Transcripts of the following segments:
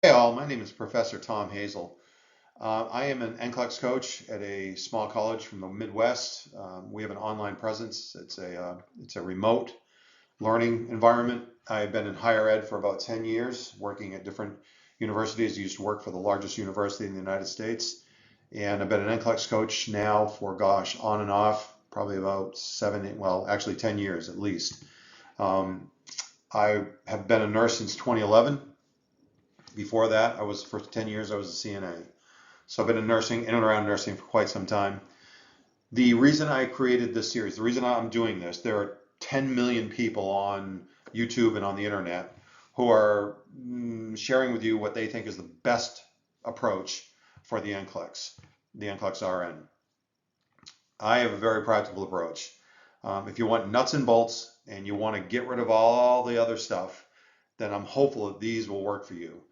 Hey all, my name is Professor Thom Hazel. I am an NCLEX coach at a small college from the Midwest. We have an online presence. It's a remote learning environment. I've been in higher ed for about 10 years, working at different universities. I used to work for the largest university in the United States, and I've been an NCLEX coach now for, gosh, on and off, probably about 10 years at least. Um, I have been a nurse since 2011. Before that, for 10 years, I was a CNA. So I've been in nursing, in and around nursing for quite some time. The reason I created this series, the reason I'm doing this, there are 10 million people on YouTube and on the internet who are sharing with you what they think is the best approach for the NCLEX RN. I have a very practical approach. If you want nuts and bolts and you want to get rid of all the other stuff, then I'm hopeful that these will work for you.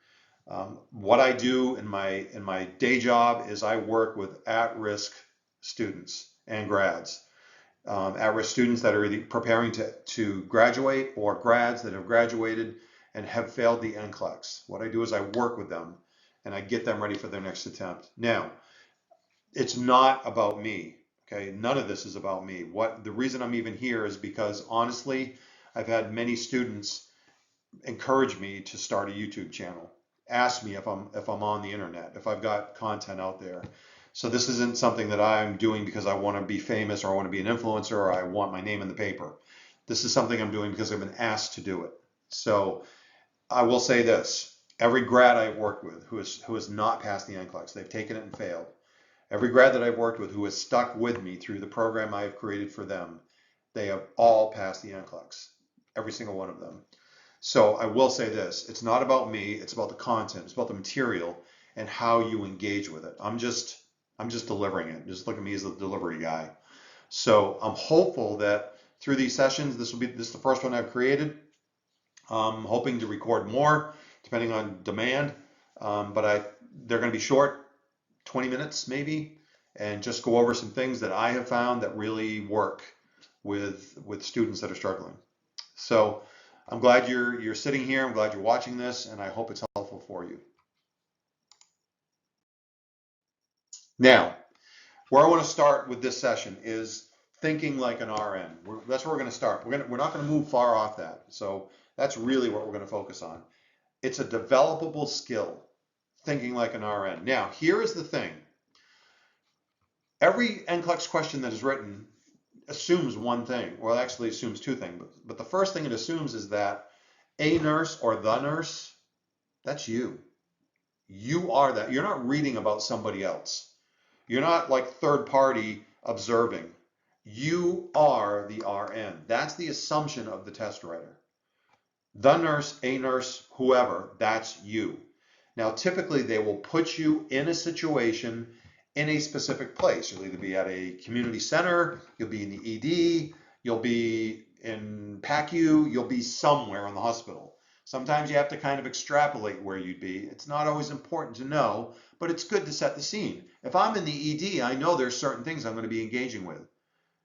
What I do in my day job is I work with at-risk students and grads, at-risk students that are either preparing to graduate or grads that have graduated and have failed the NCLEX. What I do is I work with them and I get them ready for their next attempt. Now, it's not about me. Okay, none of this is about me. What the reason I'm even here is because honestly, I've had many students encourage me to start a YouTube channel. Ask me if I'm on the internet, if I've got content out there. So this isn't something that I'm doing because I want to be famous or I want to be an influencer or I want my name in the paper. This is something I'm doing because I've been asked to do it. So I will say this. Every grad I've worked with who has not passed the NCLEX, they've taken it and failed. Every grad that I've worked with who has stuck with me through the program I have created for them, they have all passed the NCLEX. Every single one of them. So I will say this, it's not about me, it's about the content, it's about the material and how you engage with it. I'm just delivering it. Just look at me as the delivery guy. So I'm hopeful that through these sessions, this is the first one I've created. I'm hoping to record more depending on demand. But they're going to be short, 20 minutes maybe, and just go over some things that I have found that really work with students that are struggling. So I'm glad you're sitting here. I'm glad you're watching this, and I hope it's helpful for you. Now, where I want to start with this session is thinking like an RN. That's where we're going to start. We're not going to move far off that. So that's really what we're going to focus on. It's a developable skill, thinking like an RN. Now, here is the thing. Every NCLEX question that is written assumes one thing. Well, it actually assumes two things. But the first thing it assumes is that a nurse or the nurse, that's you. You are that. You're not reading about somebody else. You're not like third party observing. You are the RN. That's the assumption of the test writer. The nurse, a nurse, whoever, that's you. Now, typically they will put you in a situation in a specific place. You'll either be at a community center, you'll be in the ED, you'll be in PACU, you'll be somewhere in the hospital. Sometimes you have to kind of extrapolate where you'd be. It's not always important to know, but it's good to set the scene. If I'm in the ED, I know there's certain things I'm going to be engaging with.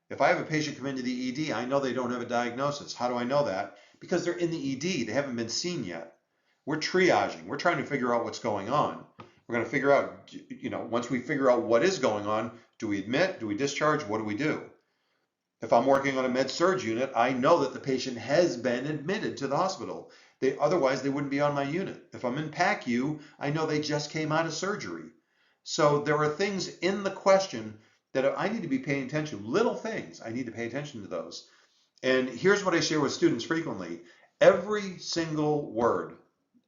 If I have a patient come into the ED, I know they don't have a diagnosis. How do I know that? Because they're in the ED. They haven't been seen yet. We're triaging. We're trying to figure out what's going on. We're going to figure out, once we figure out what is going on, do we admit? Do we discharge? What do we do? If I'm working on a med surg unit, I know that the patient has been admitted to the hospital. Otherwise, they wouldn't be on my unit. If I'm in PACU, I know they just came out of surgery. So there are things in the question that I need to be paying attention to. Little things, I need to pay attention to those. And here's what I share with students frequently. Every single word,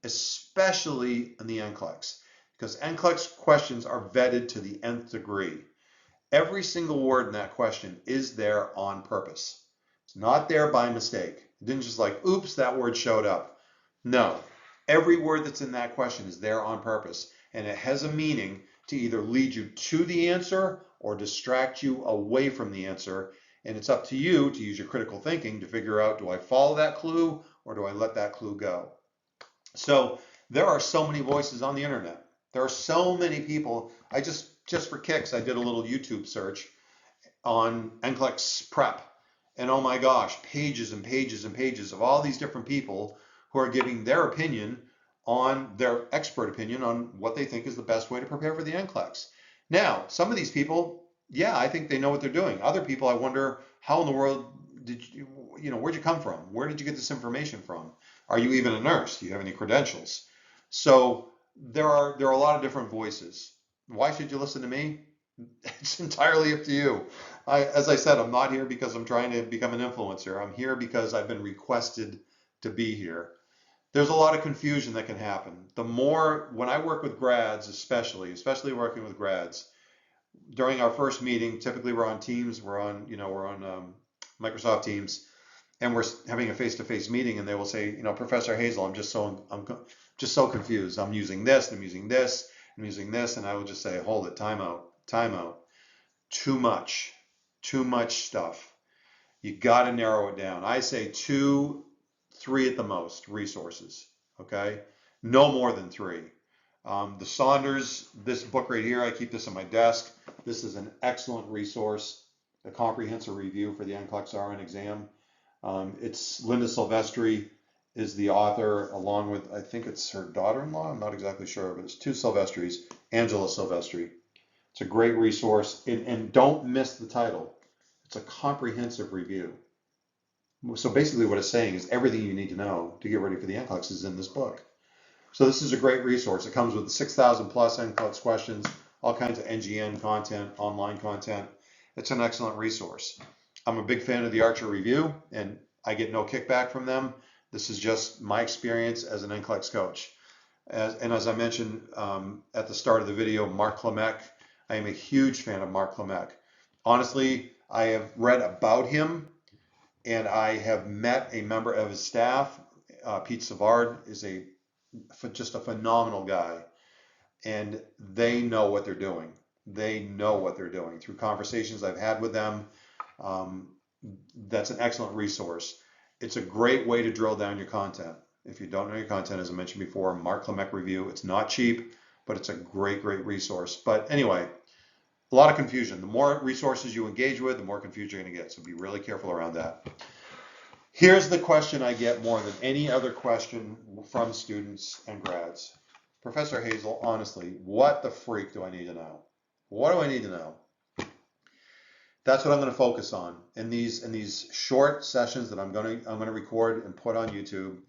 especially in the NCLEX, because NCLEX questions are vetted to the nth degree. Every single word in that question is there on purpose. It's not there by mistake. It didn't just like, oops, that word showed up. No, every word that's in that question is there on purpose, and it has a meaning to either lead you to the answer or distract you away from the answer. And it's up to you to use your critical thinking to figure out, do I follow that clue or do I let that clue go? So there are so many voices on the internet. There are so many people. Just for kicks, I did a little YouTube search on NCLEX prep. And oh my gosh, pages and pages and pages of all these different people who are giving their opinion on their expert opinion on what they think is the best way to prepare for the NCLEX. Now, some of these people, yeah, I think they know what they're doing. Other people, I wonder, how in the world did you, where'd you come from? Where did you get this information from? Are you even a nurse? Do you have any credentials? So there are a lot of different voices. Why should you listen to me? It's entirely up to you. As I said, I'm not here because I'm trying to become an influencer. I'm here because I've been requested to be here. There's a lot of confusion that can happen. When I work with grads, especially working with grads, during our first meeting, typically we're on Teams, we're on Microsoft Teams, and we're having a face-to-face meeting, and they will say, Professor Hazel, I'm just so confused. I'm using this, I'm using this, I'm using this, and I will just say, hold it, time out. Too much stuff. You got to narrow it down. I say 2, 3 at the most resources. Okay, no more than 3. The Saunders, this book right here, I keep this on my desk. This is an excellent resource, a comprehensive review for the NCLEX RN exam. It's Linda Silvestri is the author, along with, I think it's her daughter-in-law. I'm not exactly sure, but it's 2 Silvestris, Angela Silvestri. It's a great resource, and don't miss the title. It's a comprehensive review. So basically what it's saying is everything you need to know to get ready for the NCLEX is in this book. So this is a great resource. It comes with 6,000 plus NCLEX questions, all kinds of NGN content, online content. It's an excellent resource. I'm a big fan of the Archer Review, and I get no kickback from them. This is just my experience as an NCLEX coach. As I mentioned at the start of the video, Mark Klemek, I am a huge fan of Mark Klemek. Honestly, I have read about him, and I have met a member of his staff. Pete Savard is just a phenomenal guy, and they know what they're doing. They know what they're doing through conversations I've had with them. That's an excellent resource. It's a great way to drill down your content. If you don't know your content, as I mentioned before, Mark Klemek Review. It's not cheap, but it's a great resource. But anyway, a lot of confusion. The more resources you engage with, the more confused you're going to get. So be really careful around that. Here's the question I get more than any other question from students and grads. Professor Hazel, honestly, what the freak do I need to know? What do I need to know? That's what I'm going to focus on in these short sessions that I'm going to record and put on YouTube.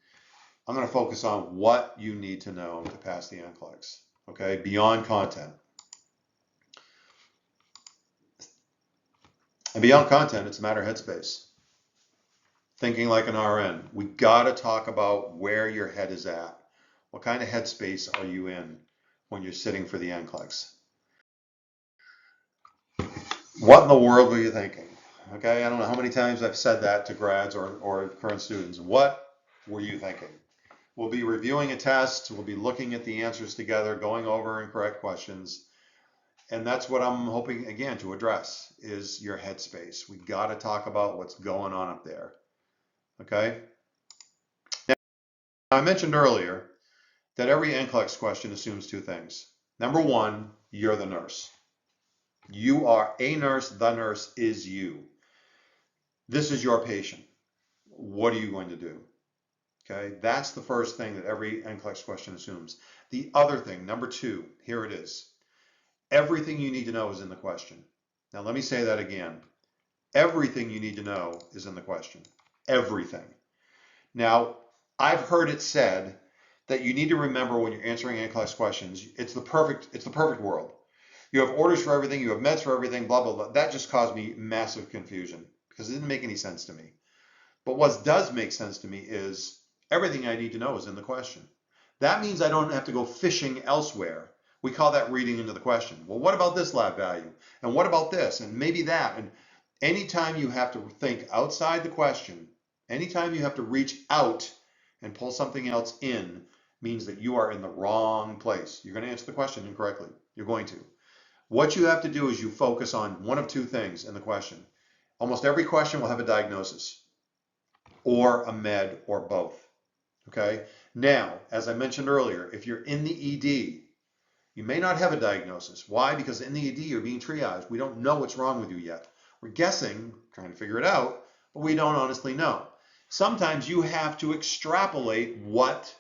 I'm going to focus on what you need to know to pass the NCLEX. Okay, beyond content. And beyond content, it's a matter of headspace. Thinking like an RN. We got to talk about where your head is at. What kind of headspace are you in when you're sitting for the NCLEX? What in the world were you thinking? Okay, I don't know how many times I've said that to grads or current students. What were you thinking? We'll be reviewing a test. We'll be looking at the answers together, going over incorrect questions. And that's what I'm hoping, again, to address is your headspace. We got to talk about what's going on up there. Okay? Now, I mentioned earlier that every NCLEX question assumes 2 things. Number 1, you're the nurse. You are a nurse. The nurse is you. This is your patient. What are you going to do? Okay, that's the first thing that every NCLEX question assumes. The other thing, number 2, here it is. Everything you need to know is in the question. Now let me say that again. Everything you need to know is in the question. Everything. Now, I've heard it said that you need to remember when you're answering NCLEX questions, it's the perfect world. You have orders for everything, you have meds for everything, blah, blah, blah. That just caused me massive confusion because it didn't make any sense to me. But what does make sense to me is everything I need to know is in the question. That means I don't have to go fishing elsewhere. We call that reading into the question. Well, what about this lab value? And what about this? And maybe that. And anytime you have to think outside the question, anytime you have to reach out and pull something else in, means that you are in the wrong place. You're going to answer the question incorrectly. You're going to. What you have to do is you focus on one of 2 things in the question. Almost every question will have a diagnosis or a med or both. Okay? Now, as I mentioned earlier, if you're in the ED, you may not have a diagnosis. Why? Because in the ED, you're being triaged. We don't know what's wrong with you yet. We're guessing, trying to figure it out, but we don't honestly know. Sometimes you have to extrapolate what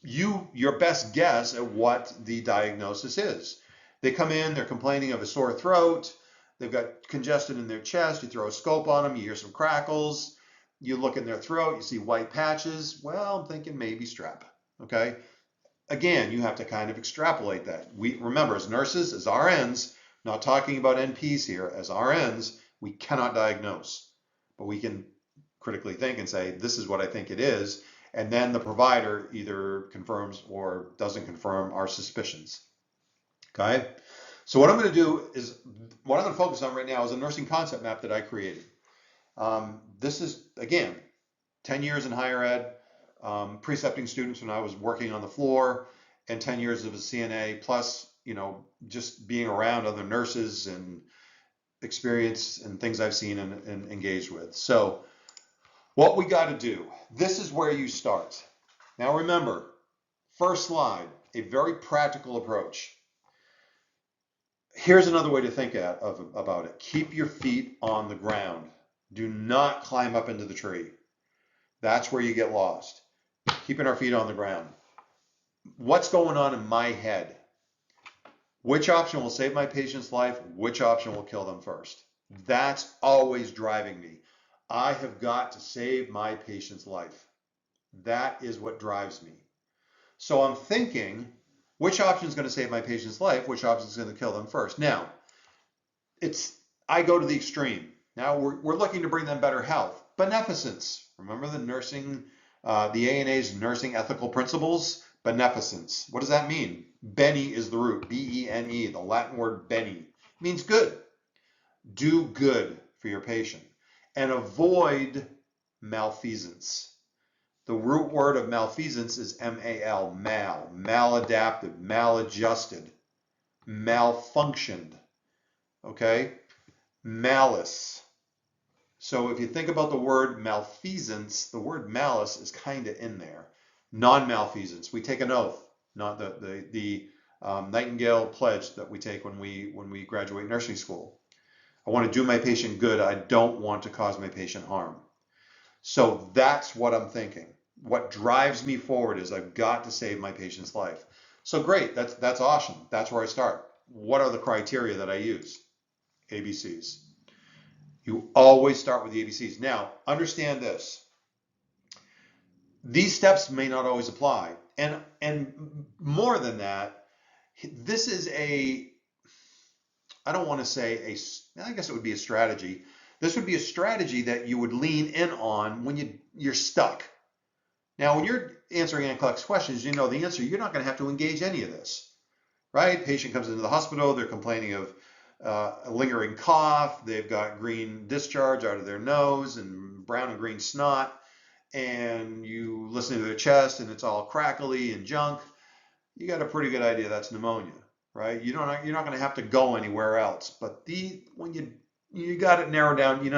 your best guess at what the diagnosis is. They come in, they're complaining of a sore throat, they've got congestion in their chest, you throw a scope on them, you hear some crackles, you look in their throat, you see white patches. Well, I'm thinking maybe strep. Okay. Again, you have to kind of extrapolate that. We remember, as nurses, as RNs, not talking about NPs here, as RNs, we cannot diagnose, but we can critically think and say, this is what I think it is. And then the provider either confirms or doesn't confirm our suspicions. Okay. So what I'm going to do is, what I'm going to focus on right now is a nursing concept map that I created. This is, again, 10 years in higher ed, precepting students when I was working on the floor, and 10 years of a CNA, plus, just being around other nurses and experience and things I've seen and engaged with. So what we got to do, this is where you start. Now remember, first slide, a very practical approach. Here's another way to think about it. Keep your feet on the ground. Do not climb up into the tree. That's where you get lost. Keeping our feet on the ground. What's going on in my head? Which option will save my patient's life? Which option will kill them first? That's always driving me. I have got to save my patient's life. That is what drives me. So I'm thinking, which option is going to save my patient's life? Which option is going to kill them first? Now, I go to the extreme. Now we're looking to bring them better health. Beneficence. Remember the nursing, the ANA's nursing ethical principles? Beneficence. What does that mean? Bene is the root. B-E-N-E, the Latin word bene. Means good. Do good for your patient. And avoid malfeasance. The root word of malfeasance is M-A-L, maladaptive, maladjusted, malfunctioned. Okay? Malice. So if you think about the word malfeasance, the word malice is kind of in there. Non-malfeasance. We take an oath, not the Nightingale pledge that we take when we graduate nursing school. I want to do my patient good. I don't want to cause my patient harm. So that's what I'm thinking. What drives me forward is I've got to save my patient's life. So great, that's awesome. That's where I start. What are the criteria that I use? ABCs. You always start with the ABCs. Now, understand this. These steps may not always apply. And more than that, this is I don't want to say I guess it would be a strategy. This would be a strategy that you would lean in on when you're stuck. Now, when you're answering NCLEX questions, you know the answer. You're not going to have to engage any of this, right? Patient comes into the hospital. They're complaining of a lingering cough. They've got green discharge out of their nose and brown and green snot. And you listen to their chest, and it's all crackly and junk. You got a pretty good idea that's pneumonia, right? You're not going to have to go anywhere else. But when you got it narrowed down, you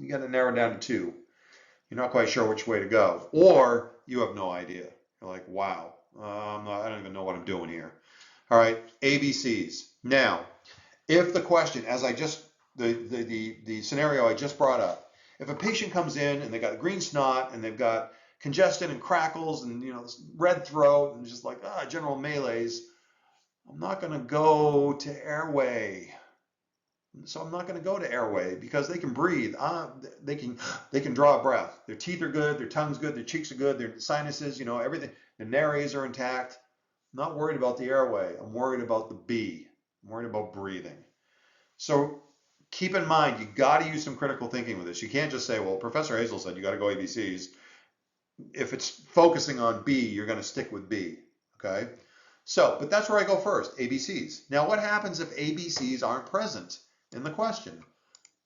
got it narrowed down to two. You're not quite sure which way to go, or you have no idea. You're like, wow, I don't even know what I'm doing here. All right, ABCs. Now, if the question, as I just, the scenario I just brought up, if a patient comes in and they got green snot and they've got congestion and crackles and this red throat and just like general malaise, I'm not going to go to airway. So I'm not going to go to airway because they can breathe. They can draw a breath. Their teeth are good. Their tongue's good. Their cheeks are good. Their sinuses, everything. Their nares are intact. I'm not worried about the airway. I'm worried about the B. I'm worried about breathing. So keep in mind, you got to use some critical thinking with this. You can't just say, well, Professor Hazel said you got to go ABCs. If it's focusing on B, you're going to stick with B. Okay? So, but that's where I go first, ABCs. Now, what happens if ABCs aren't present in the question?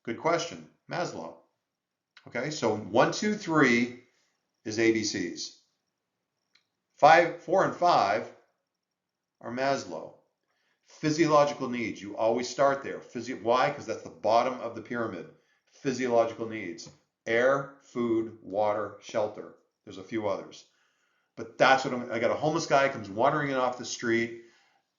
Good question. Maslow. Okay, so 1, 2, 3 is ABCs. 4 and 5 are Maslow. Physiological needs. You always start there. Why? Because that's the bottom of the pyramid. Physiological needs. Air, food, water, shelter. There's a few others. But that's what I got a homeless guy comes wandering in off the street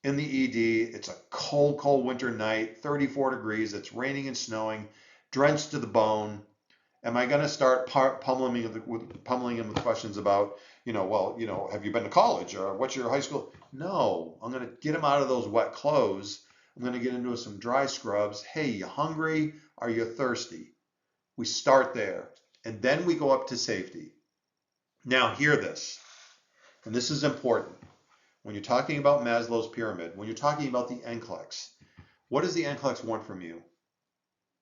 in the ED. It's a cold, cold winter night, 34 degrees. It's raining and snowing, drenched to the bone. Am I going to start pummeling him with questions about, have you been to college or what's your high school? No, I'm going to get him out of those wet clothes. I'm going to get into some dry scrubs. Hey, you hungry? Are you thirsty? We start there, and then we go up to safety. Now, hear this, and this is important. When you're talking about Maslow's pyramid, when you're talking about the NCLEX, what does the NCLEX want from you?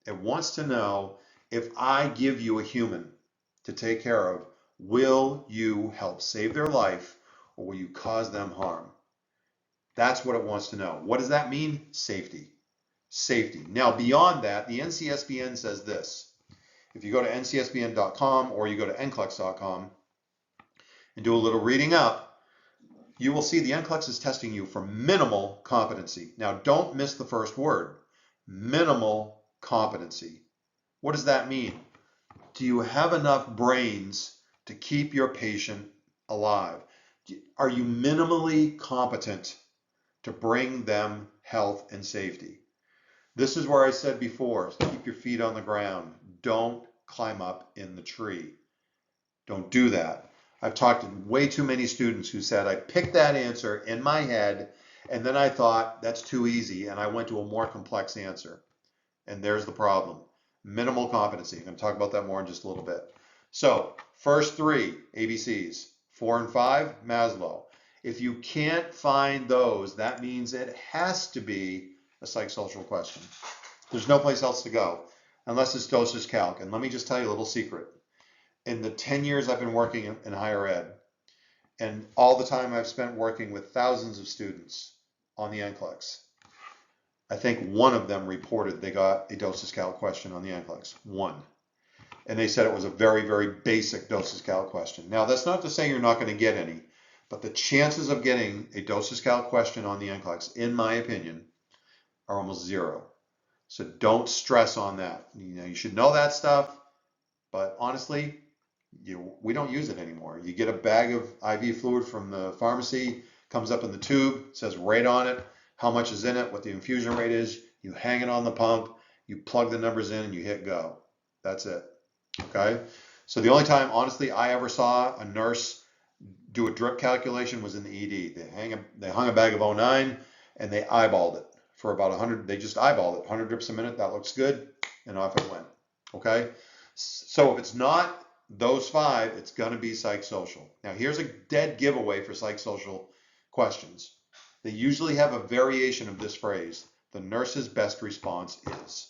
It wants to know, if I give you a human to take care of, will you help save their life or will you cause them harm? That's what it wants to know. What does that mean? Safety. Safety. Now, beyond that, the NCSBN says this. If you go to ncsbn.com or you go to nclex.com and do a little reading up, you will see the NCLEX is testing you for minimal competency. Now, don't miss the first word. Minimal competency. What does that mean? Do you have enough brains to keep your patient alive? Are you minimally competent to bring them health and safety? This is where I said before, keep your feet on the ground. Don't climb up in the tree. Don't do that. I've talked to way too many students who said, I picked that answer in my head, and then I thought, that's too easy, and I went to a more complex answer. And there's the problem. Minimal competency. I'm going to talk about that more in just a little bit. So, first three ABCs, 4 and 5, Maslow. If you can't find those, that means it has to be a psychosocial question. There's no place else to go unless it's dosage calc. And let me just tell you a little secret. In the 10 years I've been working in higher ed, and all the time I've spent working with thousands of students on the NCLEX, I think one of them reported they got a dosage calc question on the NCLEX. One. And they said it was a very, very basic dosage calc question. Now, that's not to say you're not going to get any, but the chances of getting a dosage calc question on the NCLEX, in my opinion, are almost zero. So don't stress on that. You should know that stuff, but honestly, we don't use it anymore. You get a bag of IV fluid from the pharmacy, comes up in the tube, says rate on it, how much is in it, what the infusion rate is. You hang it on the pump, you plug the numbers in, and you hit go. That's it. Okay? So the only time, honestly, I ever saw a nurse do a drip calculation was in the ED. They hung a bag of 09 and they eyeballed it for about 100. They just eyeballed it. 100 drips a minute. That looks good. And off it went. Okay? So if it's not those 5, it's going to be psychosocial. Now, here's a dead giveaway for psychosocial questions. They usually have a variation of this phrase. The nurse's best response is.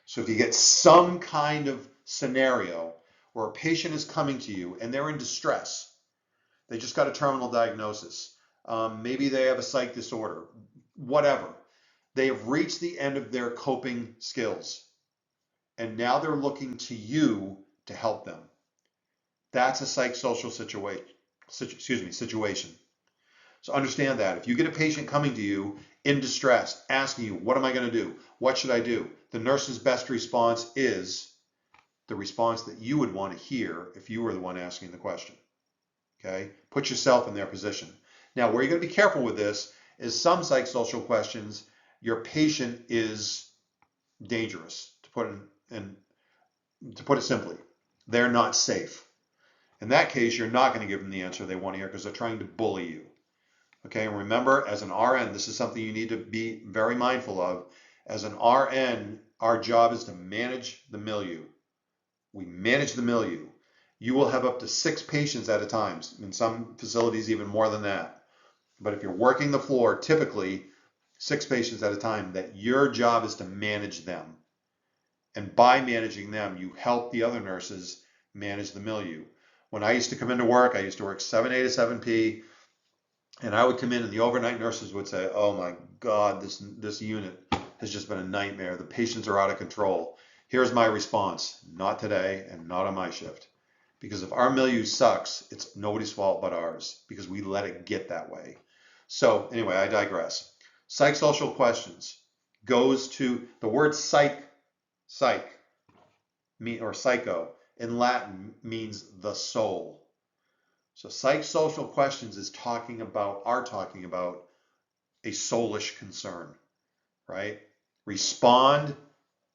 So if you get some kind of scenario where a patient is coming to you and they're in distress, they just got a terminal diagnosis, maybe they have a psych disorder, whatever. They have reached the end of their coping skills, and now they're looking to you to help them. That's a psychosocial situation. So understand that. If you get a patient coming to you in distress, asking you, what am I going to do? What should I do? The nurse's best response is the response that you would want to hear if you were the one asking the question. Okay? Put yourself in their position. Now, where you're going to be careful with this is some psychosocial questions, your patient is dangerous, to put it simply. They're not safe. In that case, you're not going to give them the answer they want to hear because they're trying to bully you. Okay, and remember, as an RN, this is something you need to be very mindful of. As an RN, our job is to manage the milieu. We manage the milieu. You will have up to 6 patients at a time. In some facilities, even more than that. But if you're working the floor, typically 6 patients at a time, that your job is to manage them. And by managing them, you help the other nurses manage the milieu. When I used to come into work, I used to work 7A to 7P. And I would come in and the overnight nurses would say, oh my God, this unit has just been a nightmare. The patients are out of control. Here's my response. Not today and not on my shift. Because if our milieu sucks, it's nobody's fault but ours because we let it get that way. So anyway, I digress. Psychosocial questions goes to the word psych, or psycho in Latin means the soul. So psychosocial questions are talking about a soulish concern, right? Respond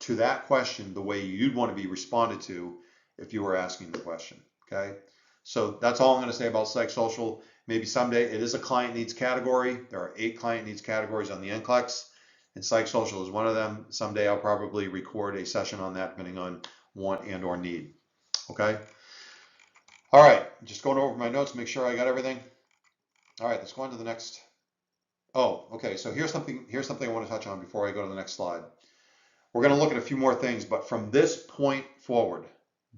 to that question the way you'd want to be responded to if you were asking the question. Okay, so that's all I'm going to say about psychosocial. Maybe someday it is a client needs category. There are 8 client needs categories on the NCLEX, and psychosocial is one of them. Someday I'll probably record a session on that depending on want and or need. Okay. All right, just going over my notes, make sure I got everything. All right, let's go on to the next. Oh, okay, so here's something I want to touch on before I go to the next slide. We're going to look at a few more things, but from this point forward,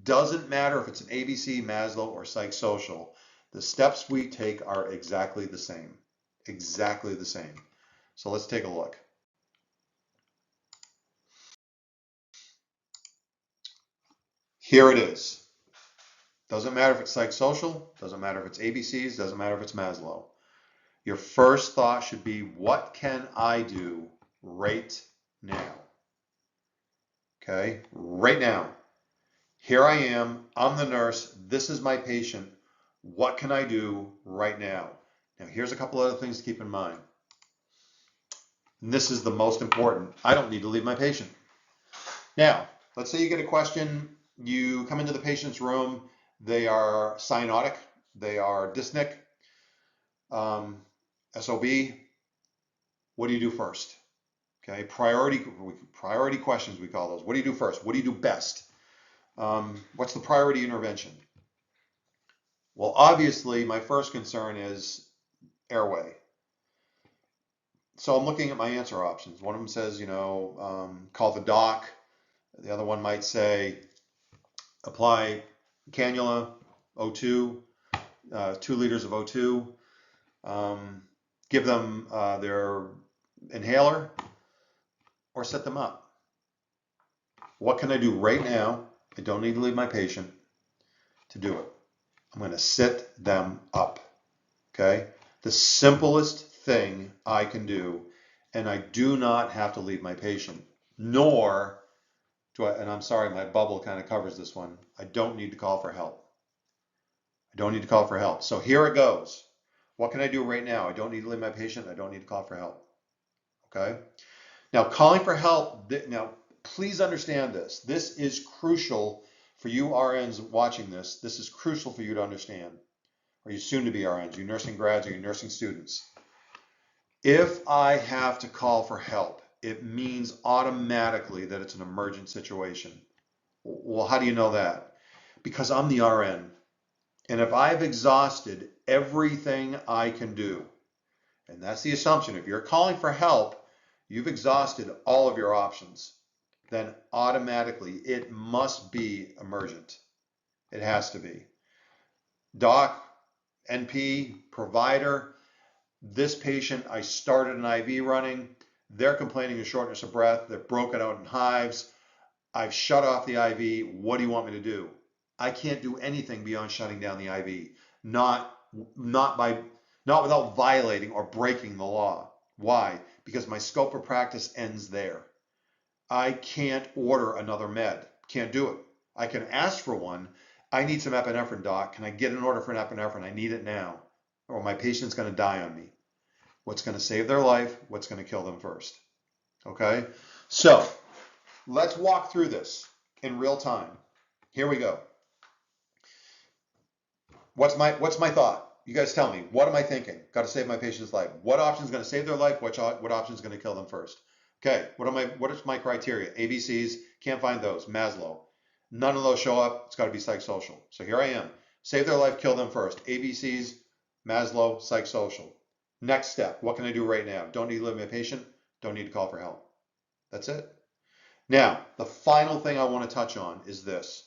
doesn't matter if it's an ABC, Maslow, or psychosocial, the steps we take are exactly the same. Exactly the same. So let's take a look. Here it is. Doesn't matter if it's psychosocial, doesn't matter if it's ABCs, doesn't matter if it's Maslow. Your first thought should be, what can I do right now? Okay, right now. Here I am, I'm the nurse, this is my patient. What can I do right now? Now, here's a couple other things to keep in mind. And this is the most important. I don't need to leave my patient. Now, let's say you get a question, you come into the patient's room, they are cyanotic, they are dyspneic, SOB. What do you do first? Okay, priority questions, we call those. What do you do first? What do you do best? What's the priority intervention? Well, obviously, my first concern is airway. So I'm looking at my answer options. One of them says, call the doc. The other one might say, apply cannula, O2, 2 liters of O2, give them their inhaler, or set them up. What can I do right now? I don't need to leave my patient to do it. I'm going to sit them up. Okay? The simplest thing I can do, and I do not have to leave my patient, nor do I, and I'm sorry, my bubble kind of covers this one, I don't need to call for help. I don't need to call for help. So here it goes. What can I do right now? I don't need to leave my patient. I don't need to call for help. Okay? Now, calling for help, now, please understand this. This is crucial for you RNs watching this. This is crucial for you to understand, or you soon to be RNs, you nursing grads or you nursing students. If I have to call for help, it means automatically that it's an emergent situation. Well, how do you know that? Because I'm the RN. And if I've exhausted everything I can do, and that's the assumption, if you're calling for help, you've exhausted all of your options, then automatically it must be emergent. It has to be. Doc, NP, provider, this patient, I started an IV running, they're complaining of shortness of breath, they're broken out in hives, I've shut off the IV, what do you want me to do? I can't do anything beyond shutting down the IV, not without violating or breaking the law. Why? Because my scope of practice ends there. I can't order another med. Can't do it. I can ask for one. I need some epinephrine, doc. Can I get an order for an epinephrine? I need it now, or my patient's going to die on me. What's going to save their life? What's going to kill them first? Okay? So let's walk through this in real time. Here we go. What's my thought? You guys tell me. What am I thinking? Got to save my patient's life. What option is going to save their life? What option is going to kill them first? Okay. What is my criteria? ABCs. Can't find those. Maslow. None of those show up. It's got to be psychosocial. So here I am. Save their life. Kill them first. ABCs. Maslow. Psychosocial. Next step. What can I do right now? Don't need to leave my patient. Don't need to call for help. That's it. Now, the final thing I want to touch on is this.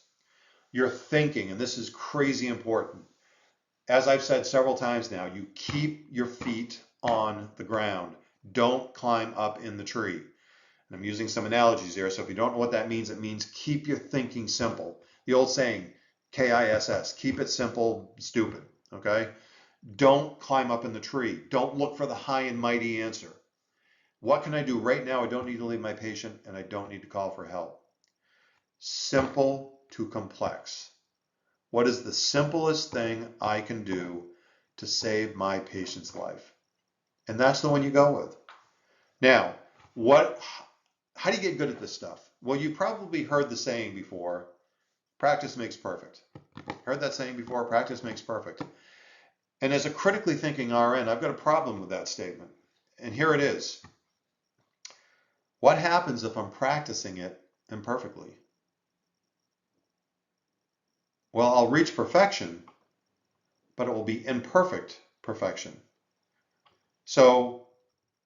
You're thinking, and this is crazy important. As I've said several times now, you keep your feet on the ground. Don't climb up in the tree. And I'm using some analogies here, so if you don't know what that means, it means keep your thinking simple. The old saying, KISS, keep it simple, stupid, okay? Don't climb up in the tree. Don't look for the high and mighty answer. What can I do right now? I don't need to leave my patient, and I don't need to call for help. Simple to complex. What is the simplest thing I can do to save my patient's life? And that's the one you go with. Now, how do you get good at this stuff? Well, you probably heard the saying before, practice makes perfect. Heard that saying before, practice makes perfect. And as a critically thinking RN, I've got a problem with that statement. And here it is. What happens if I'm practicing it imperfectly? Well, I'll reach perfection, but it will be imperfect perfection. So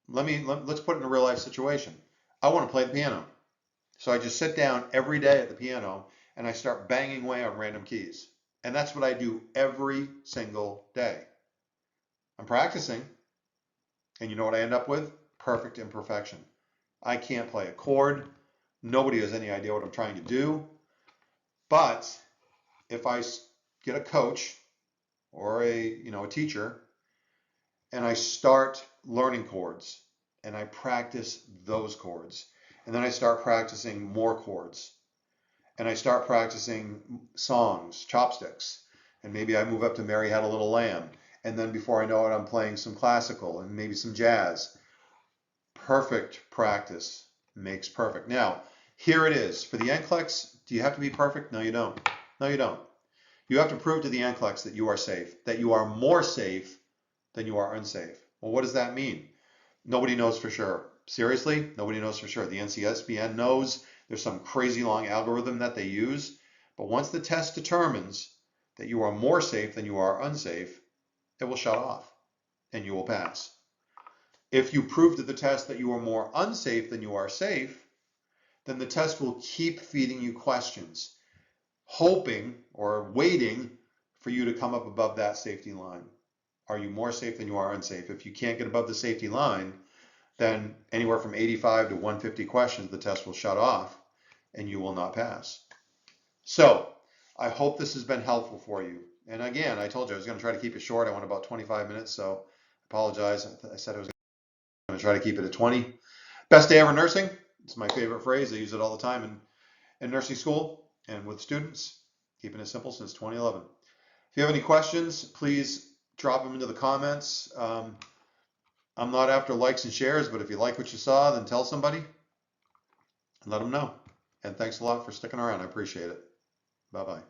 let's put it in a real life situation. I want to play the piano. So I just sit down every day at the piano and I start banging away on random keys. And that's what I do every single day. I'm practicing, and you know what I end up with? Perfect imperfection. I can't play a chord. Nobody has any idea what I'm trying to do. But if I get a coach or a teacher and I start learning chords and I practice those chords, and then I start practicing more chords, and I start practicing songs, chopsticks, and maybe I move up to Mary Had a Little Lamb, and then before I know it, I'm playing some classical and maybe some jazz. Perfect practice makes perfect. Now, here it is. For the NCLEX, do you have to be perfect? No, you don't. No, you don't. You have to prove to the NCLEX that you are safe, that you are more safe than you are unsafe. Well, what does that mean? Nobody knows for sure. Seriously, nobody knows for sure. The NCSBN knows. There's some crazy long algorithm that they use. But once the test determines that you are more safe than you are unsafe, it will shut off and you will pass. If you prove to the test that you are more unsafe than you are safe, then the test will keep feeding you questions, hoping or waiting for you to come up above that safety line. Are you more safe than you are unsafe? If you can't get above the safety line, then anywhere from 85 to 150 questions, the test will shut off and you will not pass. So I hope this has been helpful for you. And again, I told you I was going to try to keep it short. I went about 25 minutes, so I apologize. I said I was going to try to keep it at 20. Best day ever nursing. It's my favorite phrase. I use it all the time in nursing school and with students. Keeping it simple since 2011. If you have any questions, please drop them into the comments. I'm not after likes and shares, but if you like what you saw, then tell somebody and let them know. And thanks a lot for sticking around. I appreciate it. Bye-bye.